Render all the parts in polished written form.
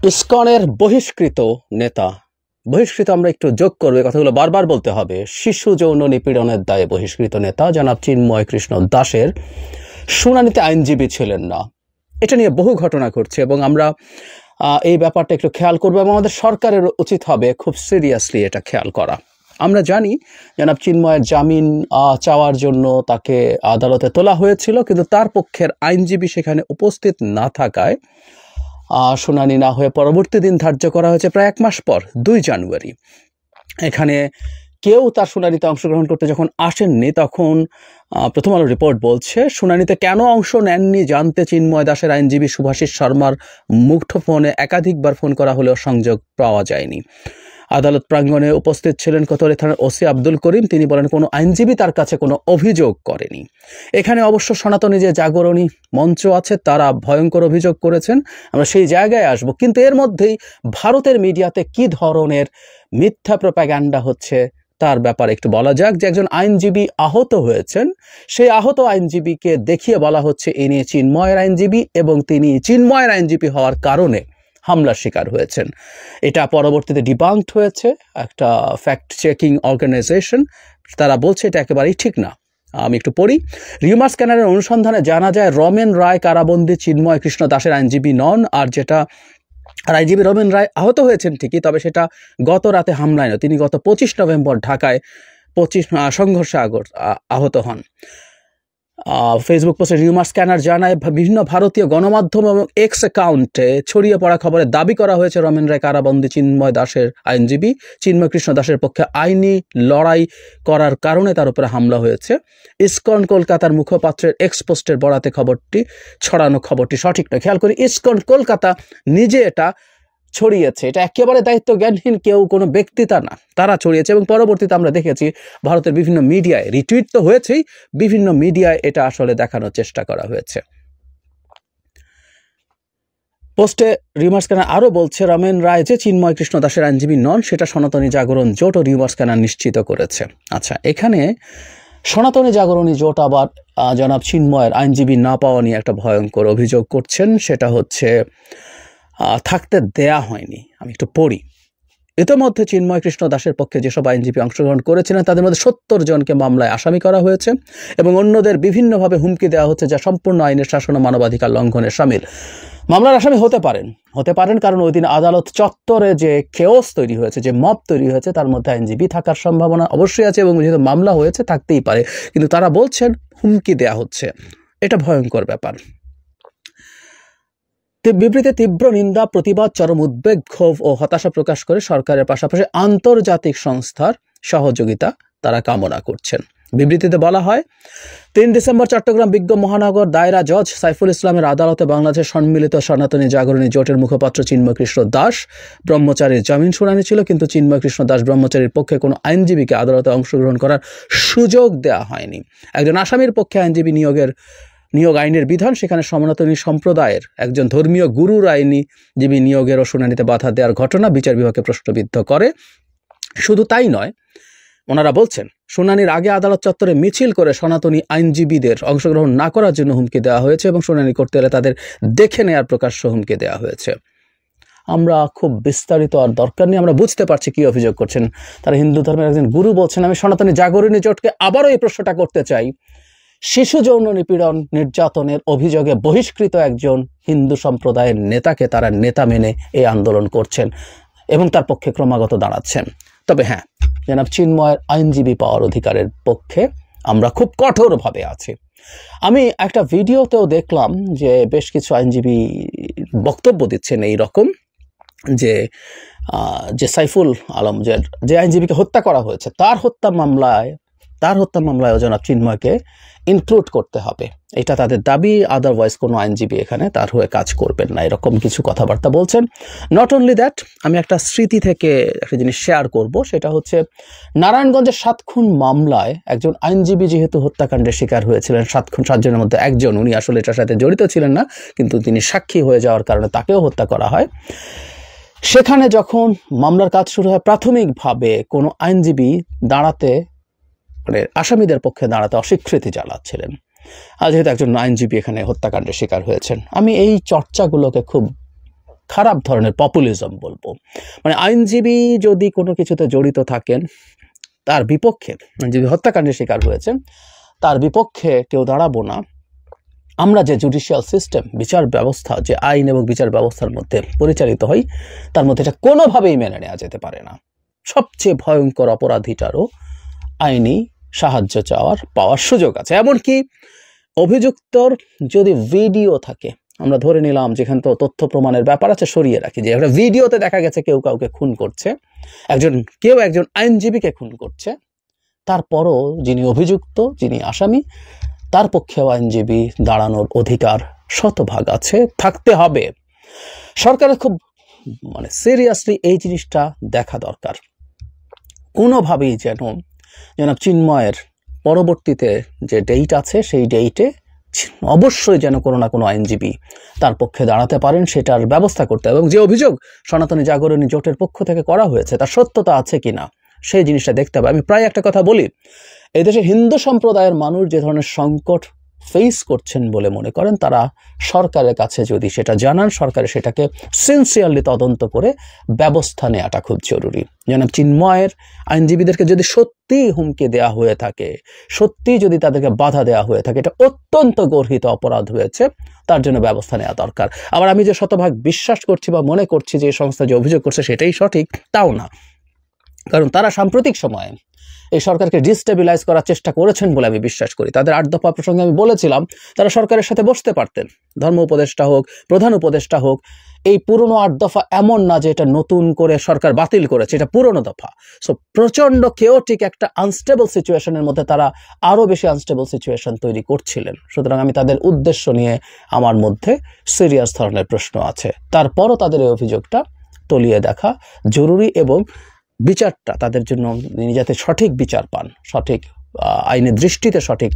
ইসকনের বহিষ্কৃত নেতা, বহিষ্কৃত আমরা একটু যোগ করবো, কথাগুলো বারবার বলতে হবে। শিশু যৌন নিপীড়নের দায়ে বহিষ্কৃত নেতা জনাব চিন্ময় কৃষ্ণ দাসের শুনানিতে আইনজীবী ছিলেন না। এটা নিয়ে বহু ঘটনা ঘটছে এবং আমরা এই ব্যাপারটা একটু খেয়াল করবো এবং আমাদের সরকারের উচিত হবে খুব সিরিয়াসলি এটা খেয়াল করা। আমরা জানি জনাব চিন্ময়ের জামিন চাওয়ার জন্য তাকে আদালতে তোলা হয়েছিল, কিন্তু তার পক্ষের আইনজীবী সেখানে উপস্থিত না থাকায় শুনানি না হয়ে পরবর্তী দিন ধার্য করা হয়েছে প্রায় 1 মাস পর 2 জানুয়ারি। এখানে কেউ তার শুনানিতে অংশগ্রহণ করতে যখন আসেননি, তখন প্রথম আলো রিপোর্ট বলছে শুনানিতে কেন অংশ নেননি জানতে চিন্ময় দাসের আইনজীবী শুভাশিস শর্মার মুঠোফোনে একাধিকবার ফোন করা হলেও সংযোগ পাওয়া যায়নি। আদালত প্রাঙ্গণে উপস্থিত ছিলেন কোতোয়ালি থানার ওসি আব্দুল করিম। তিনি বলেন কোনো আইনজীবী তার কাছে কোনো অভিযোগ করেনি। এখানে অবশ্য সনাতনী যে জাগরণী মঞ্চ আছে তারা ভয়ঙ্কর অভিযোগ করেছেন, আমরা সেই জায়গায় আসব। কিন্তু এর মধ্যেই ভারতের মিডিয়াতে কি ধরনের মিথ্যা প্রোপাগ্যান্ডা হচ্ছে তার ব্যাপারে একটু বলা যাক। যে একজন আইনজীবী আহত হয়েছেন, সেই আহত আইনজীবীকে দেখিয়ে বলা হচ্ছে ইনি চিন্ময়ের আইনজীবী এবং তিনি চিন্ময়ের আইনজীবী হওয়ার কারণে হামলার শিকার হয়েছেন। এটা পরবর্তীতে ডিবাঙ্কড হয়েছে একটা ফ্যাক্ট চেকিং অর্গানাইজেশন, তারা বলছে এটা একেবারেই ঠিক না। আমি একটু পড়ি। রিউমার স্ক্যানারের অনুসন্ধানে জানা যায় রমেন রায় কারাবন্দী চিন্ময় কৃষ্ণ দাসের আইনজীবী নন। আর আইনজীবী রমেন রায় আহত হয়েছেন ঠিকই, তবে সেটা গত রাতে হামলায় নয়। তিনি গত 25 নভেম্বর ঢাকায় সংঘর্ষে আহত হন। ফেসবুক পোস্টে রিউমার স্ক্যানার জানায় বিভিন্ন ভারতীয় গণমাধ্যম এবং এক্স অ্যাকাউন্টে ছড়িয়ে পড়া খবরে দাবি করা হয়েছে রমেন রায় কারাবন্দী চিন্ময় দাসের আইনজীবী। চিন্ময় কৃষ্ণ দাসের পক্ষে আইনি লড়াই করার কারণে তার উপরে হামলা হয়েছে। ইসকন কলকাতার মুখপাত্রের এক্স পোস্টের বরাতে ছড়ানো খবরটি সঠিক নয়। খেয়াল করি, ইসকন কলকাতা নিজে এটা ছড়িয়েছে। এটা একেবারে দায়িত্ব জ্ঞানহীন কেউ, কোনো ব্যক্তিতা না, তারা ছড়িয়েছে এবং পরবর্তীতে আমরা দেখেছি ভারতের বিভিন্ন মিডিয়ায় রিটুইট তো হয়েছেই, বিভিন্ন মিডিয়ায় এটা আসলে দেখানোর চেষ্টা করা হয়েছে। পোস্টে রিউমার স্ক্যানার আরও বলছে রমেন রায় যে চিন্ময় কৃষ্ণ দাসের আইনজীবী নন সেটা সনাতনী জাগরণ জোট ও রিউমার স্ক্যানার নিশ্চিত করেছে। আচ্ছা, এখানে সনাতনী জাগরণী জোট আবার জনাব চিন্ময়ের আইনজীবী না পাওয়া নিয়ে একটা ভয়ঙ্কর অভিযোগ করছেন, সেটা হচ্ছে থাকতে দেয়া হয়নি। আমি একটু পড়ি। ইতিমধ্যে চিন্ময় কৃষ্ণ দাসের পক্ষে যেসব আইনজীবী অংশগ্রহণ করেছিলেন তাদের মধ্যে 70 জনকে মামলায় আসামি করা হয়েছে এবং অন্যদের বিভিন্নভাবে হুমকি দেওয়া হচ্ছে, যা সম্পূর্ণ আইনের শাসন ও মানবাধিকার লঙ্ঘনের শামিল। মামলার আসামি হতে পারেন কারণ ওই দিন আদালত চত্বরে যে কেওস তৈরি হয়েছে, যে মব তৈরি হয়েছে, তার মধ্যে আইনজীবী থাকার সম্ভাবনা অবশ্যই আছে এবং যেহেতু মামলা হয়েছে থাকতেই পারে, কিন্তু তারা বলছেন হুমকি দেওয়া হচ্ছে। এটা ভয়ঙ্কর ব্যাপার। বিবৃতিতে তীব্র নিন্দা, প্রতিবাদ, চরম উদ্বেগ, ক্ষোভ ও হতাশা প্রকাশ করে সরকারের পাশাপাশি আন্তর্জাতিক সংস্থার সহযোগিতা তারা কামনা করছেন। বিবৃতিতে বলা হয়, 3 ডিসেম্বর চট্টগ্রাম বিজ্ঞ মহানগর দায়রা জজ সাইফুল ইসলামের আদালতে বাংলাদেশের সম্মিলিত সনাতনী জাগরণী জোটের মুখপাত্র চিন্ময় কৃষ্ণ দাস ব্রহ্মচারীর জামিন শুনানি ছিল, কিন্তু চিন্ময় কৃষ্ণ দাস ব্রহ্মচারীর পক্ষে কোনো আইনজীবীকে আদালতে অংশগ্রহণ করার সুযোগ দেওয়া হয়নি। একজন আসামির পক্ষে আইনজীবী নিয়োগ আইনের বিধান, সেখানে সনাতনী সম্প্রদায়ের একজন ধর্মীয় গুরুর আইনজীবী নিয়োগের ও শুনানিতে বাধা দেওয়ার ঘটনা বিচার বিভাগকে প্রশ্নবিদ্ধ করে। শুধু তাই নয়, ওনারা বলছেন শুনানির আগে আদালত চত্বরে মিছিল করে সনাতনী আইনজীবীদের অংশগ্রহণ না করার জন্য হুমকি দেওয়া হয়েছে এবং শুনানি করতে হলে তাদের দেখে নেওয়ার প্রকাশ্য হুমকি দেওয়া হয়েছে। আমরা খুব বিস্তারিত আর দরকার নেই, আমরা বুঝতে পারছি কি অভিযোগ করছেন। তারা হিন্দু ধর্মের একজন গুরু বলছেন। আমি সনাতনী জাগরণী জোটকে আবারও এই প্রশ্নটা করতে চাই, শিশু যৌন নিপীড়ন নির্যাতনের অভিযোগে বহিষ্কৃত একজন হিন্দু সম্প্রদায়ের নেতাকে তারা নেতা মেনে এই আন্দোলন করছেন এবং তার পক্ষে ক্রমাগত দাঁড়াচ্ছেন। তবে হ্যাঁ, জনাব চিন্ময়ের আইনজীবী পাওয়ার অধিকারের পক্ষে আমরা খুব কঠোরভাবে আছি। আমি একটা ভিডিওতেও দেখলাম যে বেশ কিছু আইনজীবী বক্তব্য দিচ্ছেন এই রকম যে সাইফুল আলম যে আইনজীবীকে হত্যা করা হয়েছে তার হত্যা মামলায় জনাব চিন্ময়কে ইনক্লুড করতে হবে, এটা তাদের দাবি। আদারওয়াইজ কোনো আইনজীবী এখানে তার হয়ে কাজ করবেন না, এরকম কিছু কথাবার্তা বলছেন। নট অনলি দ্যাট, আমি একটা স্মৃতি থেকে একটা জিনিস শেয়ার করব, সেটা হচ্ছে নারায়ণগঞ্জের 7 খুন মামলায় একজন আইনজীবী যেহেতু হত্যাকাণ্ডের শিকার হয়েছিলেন, 7 জনের মধ্যে একজন, উনি আসলে এটার সাথে জড়িত ছিলেন না, কিন্তু তিনি সাক্ষী হয়ে যাওয়ার কারণে তাকেও হত্যা করা হয়। সেখানে যখন মামলার কাজ শুরু হয়, প্রাথমিকভাবে কোনো আইনজীবী আসামিদের পক্ষে দাঁড়াতে অস্বীকৃতি জানাচ্ছিলেন, যেহেতু একজন আইনজীবী এখানে হত্যাকাণ্ডের শিকার হয়েছেন। আমি এই চর্চাগুলোকে খুব খারাপ ধরনের পপুলিজম বলবো। মানে আইনজীবী যদি কোনো কিছুতে জড়িত থাকেন, তার বিপক্ষে, আইনজীবী হত্যাকাণ্ডের শিকার হয়েছেন, তার বিপক্ষে কেউ দাঁড়াবো না। আমরা যে জুডিশিয়াল সিস্টেম, বিচার ব্যবস্থা, যে আইন এবং বিচার ব্যবস্থার মধ্যে পরিচালিত হই, তার মধ্যে এটা কোনোভাবেই মেনে নেওয়া যেতে পারে না। সবচেয়ে ভয়ঙ্কর অপরাধীটারও আইনি সাহায্য পাওয়ার সুযোগ আছে। এমনকি অভিযুক্তর যদি ভিডিও থাকে, আমরা ধরে নিলাম, যেখানে তো তথ্য প্রমাণের ব্যাপার আছে, সরিয়ে রাখি, যে একটা ভিডিওতে দেখা গেছে কেউ কাউকে খুন করছে, কেউ একজন আইনজীবীকে খুন করছে, তারপরও যিনি অভিযুক্ত, যিনি আসামি, তার পক্ষেও আইনজীবী দাঁড়ানোর অধিকার শতভাগ আছে, থাকতে হবে। সরকারের খুব সিরিয়াসলি এই জিনিসটা দেখা দরকার। কোনোভাবেই যেন জনাব চিন্ময়ের পরবর্তীতে যে ডেট আছে, সেই ডেটে অবশ্যই যেন কোনো না কোনো আইনজীবী তার পক্ষে দাঁড়াতে পারেন, সেটার ব্যবস্থা করতে হবে। এবং যে অভিযোগ সনাতনী জাগরণী জোটের পক্ষ থেকে করা হয়েছে, তার সত্যতা আছে কিনা সেই জিনিসটা দেখতে হবে। আমি প্রায় একটা কথা বলি, এই দেশে হিন্দু সম্প্রদায়ের মানুষ যে ধরনের সংকট ফেস করছেন বলে মনে করেন, তারা সরকারের কাছে যদি সেটা জানান, সরকারে সেটাকে সিনসিয়ারলি তদন্ত করে ব্যবস্থা নেওয়াটা খুব জরুরি। জনাব চিন্ময়ের আইনজীবীদেরকে যদি সত্যি হুমকি দেওয়া হয়ে থাকে, সত্যি যদি তাদেরকে বাধা দেওয়া হয়ে থাকে, এটা অত্যন্ত গর্হিত অপরাধ হয়েছে, তার জন্য ব্যবস্থা নেওয়া দরকার। আবার আমি যে শতভাগ বিশ্বাস করছি বা মনে করছি যে এই সংস্থা যে অভিযোগ করছে সেটাই সঠিক, তাও না। কারণ তারা সাম্প্রতিক সময়ে এই সরকারকে ডিস্টেবিলাইজ করার চেষ্টা করেছেন বলে আমি বিশ্বাস করি। তাদের 8 দফা প্রসঙ্গে আমি বলেছিলাম, তারা সরকারের সাথে বসতে পারতেন, ধর্ম উপদেষ্টা হোক, প্রধান উপদেষ্টা হোক। এই পুরনো 8 দফা এমন না যে এটা নতুন করে সরকার বাতিল করেছে, এটা পুরনো দফা। সো প্রচন্ড কেওটিক একটা আনস্টেবল সিচুয়েশনের মধ্যে তারা আরো বেশি আনস্টেবল সিচুয়েশন তৈরি করছিলেন। সুতরাং আমি তাদের উদ্দেশ্য নিয়ে আমার মধ্যে সিরিয়াস ধরনের প্রশ্ন আছে। তারপরও তাদের এই অভিযোগটা তলিয়ে দেখা জরুরি, এবং বিচারটা তাদের জন্য যাতে সঠিক বিচার পান, সঠিক আইনের দৃষ্টিতে সঠিক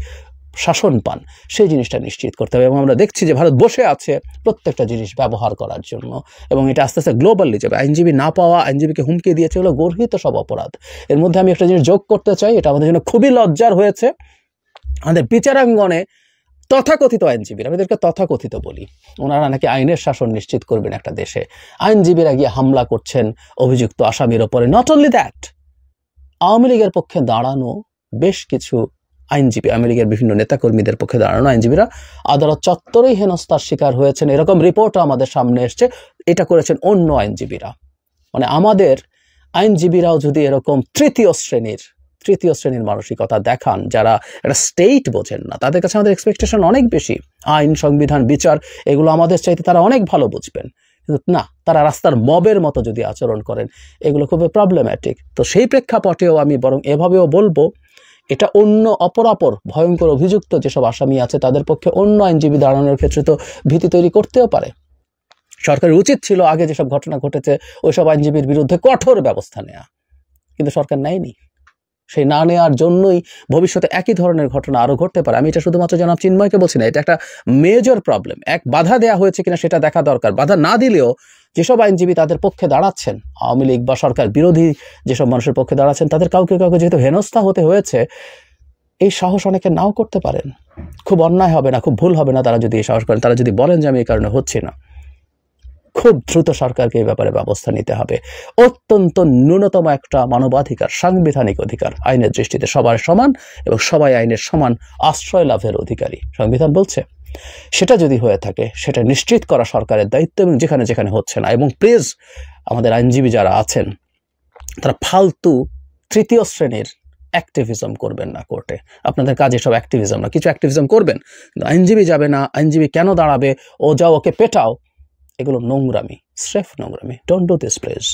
শাসন পান, সেই জিনিসটা নিশ্চিত করতে হবে। এবং আমরা দেখছি যে ভারত বসে আছে প্রত্যেকটা জিনিস ব্যবহার করার জন্য, এবং এটা আস্তে আস্তে গ্লোবালি যাবে। আইনজীবী না পাওয়া, আইনজীবীকে হুমকি দিয়েছে, হলো গর্হিত সব অপরাধ। এর মধ্যে আমি একটা জিনিস যোগ করতে চাই, এটা আমাদের জন্য খুবই লজ্জার হয়েছে। আমাদের বিচারাঙ্গনে তথাকথিত আইনজীবীরা, আমি এদেরকে তথাকথিত বলি, ওনারা নাকি আইনের শাসন নিশ্চিত করবেন একটা দেশে, আইনজীবীরা গিয়ে হামলা করছেন অভিযুক্ত আসামির ওপরে। নট অনলি দ্যাট, আওয়ামী লীগের পক্ষে দাঁড়ানো বেশ কিছু আইনজীবী, আওয়ামী লীগের বিভিন্ন নেতাকর্মীদের পক্ষে দাঁড়ানো আইনজীবীরা আদালত চত্বরেই হেনস্থার শিকার হয়েছেন, এরকম রিপোর্টও আমাদের সামনে এসছে। এটা করেছেন অন্য আইনজীবীরা। মানে আমাদের আইনজীবীরাও যদি এরকম তৃতীয় শ্রেণীর মানসিকতা দেখান, যারা একটা স্টেট বোঝেন না, তাদের কাছে আমাদের এক্সপেকটেশন অনেক বেশি। আইন, সংবিধান, বিচার, এগুলো আমাদের চাইতে তারা অনেক ভালো বুঝবেন, কিন্তু না, তারা রাস্তার মবের মতো যদি আচরণ করেন, এগুলো খুবই প্রবলেম্যাটিক। তো সেই প্রেক্ষাপটেও আমি বরং এভাবেও বলবো, এটা অন্য অপরাপর ভয়ঙ্কর অভিযুক্ত যেসব আসামি আছে, তাদের পক্ষে অন্য আইনজীবী দাঁড়ানোর ক্ষেত্রে তো ভীতি তৈরি করতেও পারে। সরকারের উচিত ছিল আগে যেসব ঘটনা ঘটেছে ওইসব আইনজীবীর বিরুদ্ধে কঠোর ব্যবস্থা নেওয়া, কিন্তু সরকার নেয়নি। সেই না নেওয়ার জন্যই ভবিষ্যতে একই ধরনের ঘটনা আরো ঘটতে পারে। আমি এটা শুধুমাত্র জনাব চিন্ময়কে বলছি না, এটা একটা মেজর প্রবলেম। বাধা দেওয়া হয়েছে কিনা সেটা দেখা দরকার। বাধা না দিলেও যেসব আইনজীবী তাদের পক্ষে দাঁড়াচ্ছেন, আওয়ামী লীগ বা সরকার বিরোধী যেসব মানুষের পক্ষে দাঁড়াচ্ছেন, তাদের কাউকে যেহেতু হেনস্থা হতে হয়েছে, এই সাহস অনেকে নাও করতে পারেন। খুব অন্যায় হবে না, খুব ভুল হবে না তারা যদি এই সাহস করেন, তারা যদি বলেন যে আমি এই কারণে হচ্ছি না। খুব দ্রুত সরকারকে এই ব্যাপারে ব্যবস্থা নিতে হবে। অত্যন্ত ন্যূনতম একটা মানবাধিকার, সাংবিধানিক অধিকার, আইনের দৃষ্টিতে সবার সমান এবং সবাই আইনের সমান আশ্রয় লাভের অধিকারী সংবিধান বলছে। সেটা যদি হয়ে থাকে, সেটা নিশ্চিত করা সরকারের দায়িত্ব, এবং যেখানে যেখানে হচ্ছে না। এবং প্লিজ আমাদের আইনজীবী যারা আছেন, তারা ফালতু তৃতীয় শ্রেণীর অ্যাক্টিভিজম করবেন না কোর্টে। আপনাদের কাজ এসব অ্যাক্টিভিজম না, কিছু অ্যাক্টিভিজম করবেন, কিন্তু আইনজীবী যাবে না, আইনজীবী কেন দাঁড়াবে, ও যাও ওকে পেটাও, এগুলো নোংরামি, স্রেফ নোংরামি। Don't do this please.